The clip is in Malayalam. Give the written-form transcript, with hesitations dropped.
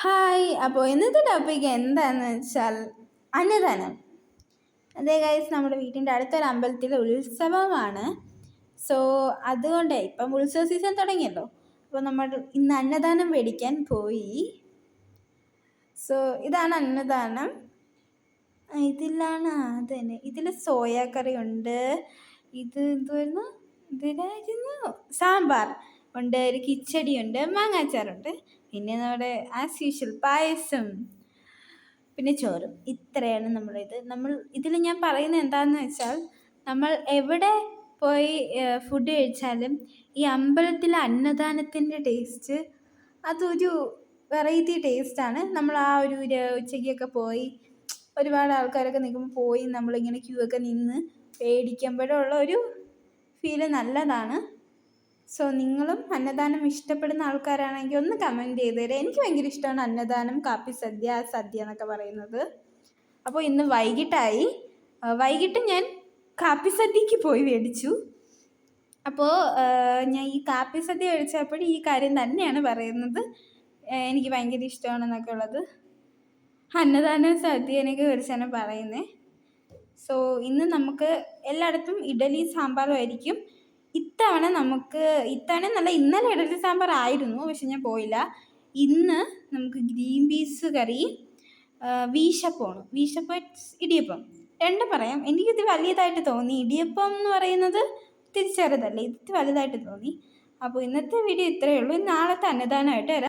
ഹായ്. അപ്പോൾ ഇന്നത്തെ ടോപ്പിക് എന്താണെന്ന് വെച്ചാൽ അന്നദാനം. അതേ ഗൈസ്, നമ്മുടെ വീട്ടിൻ്റെ അടുത്തൊരു അമ്പലത്തിലെ ഉത്സവമാണ്. സോ അതുകൊണ്ട് ഇപ്പം ഉത്സവ സീസൺ തുടങ്ങിയല്ലോ. അപ്പോൾ നമ്മൾ ഇന്ന് അന്നദാനം മേടിക്കാൻ പോയി. സോ ഇതാണ് അന്നദാനം. ഇതിലാണ് അത് തന്നെ. ഇതിൽ സോയ കറി ഉണ്ട്, ഇത് എന്തുവായിരുന്നു, ഇതിലായിരുന്നു സാമ്പാർ ഉണ്ട്, ഒരു കിച്ചടി ഉണ്ട്, മാങ്ങാച്ചാറുണ്ട്, പിന്നെ നമ്മുടെ ആസ് യൂഷ്വൽ പായസം, പിന്നെ ചോറും. ഇത്രയാണ് നമ്മൾ ഇതിൽ ഞാൻ പറയുന്നത് എന്താണെന്ന് വെച്ചാൽ, നമ്മൾ എവിടെ പോയി ഫുഡ് കഴിച്ചാലും ഈ അമ്പലത്തിലെ അന്നദാനത്തിൻ്റെ ടേസ്റ്റ് അതൊരു വെറൈറ്റി ടേസ്റ്റാണ്. നമ്മൾ ആ ഒരു ഉച്ചയ്ക്കൊക്കെ പോയി ഒരുപാട് ആൾക്കാരൊക്കെ നിൽക്കുമ്പോൾ പോയി നമ്മളിങ്ങനെ ക്യൂ ഒക്കെ നിന്ന് പേടിക്കുമ്പോഴുള്ള ഒരു ഫീല് നല്ലതാണ്. സോ നിങ്ങളും അന്നദാനം ഇഷ്ടപ്പെടുന്ന ആൾക്കാരാണെങ്കിൽ ഒന്ന് കമൻറ്റ് ചെയ്ത് തരാം. എനിക്ക് ഭയങ്കര ഇഷ്ടമാണ് അന്നദാനം, കാപ്പി സദ്യ, സദ്യ എന്നൊക്കെ പറയുന്നത്. അപ്പോൾ ഇന്ന് വൈകിട്ട് ഞാൻ കാപ്പി സദ്യക്ക് പോയി മേടിച്ചു. അപ്പോൾ ഞാൻ ഈ കാപ്പി സദ്യ കഴിച്ചപ്പോൾ ഈ കാര്യം തന്നെയാണ് പറയുന്നത്. എനിക്ക് ഭയങ്കര ഇഷ്ടമാണെന്നൊക്കെ ഉള്ളത്. അന്നദാനം സദ്യനെയൊക്കെ കുറിച്ചാണ് പറയുന്നത്. സോ ഇന്ന് നമുക്ക് എല്ലായിടത്തും ഇഡലി സാമ്പാറും ആയിരിക്കും. ഇത്തവണ എന്നല്ല, ഇന്നലെ ഇഡലി സാമ്പാർ ആയിരുന്നു, പക്ഷെ ഞാൻ പോയില്ല. ഇന്ന് നമുക്ക് ഗ്രീൻ പീസ് കറി, വീശപ്പമാണ്. വീശപ്പം ഇടിയപ്പം രണ്ടും പറയാം. എനിക്കിത് വലിയതായിട്ട് തോന്നി. ഇടിയപ്പം എന്ന് പറയുന്നത് ഇത്തിരി ചെറുതല്ലേ, ഇത് വലുതായിട്ട് തോന്നി. അപ്പോൾ ഇന്നത്തെ വീഡിയോ ഇത്രയേ ഉള്ളൂ. നാളത്തെ അന്നദാനമായിട്ട് വരാം.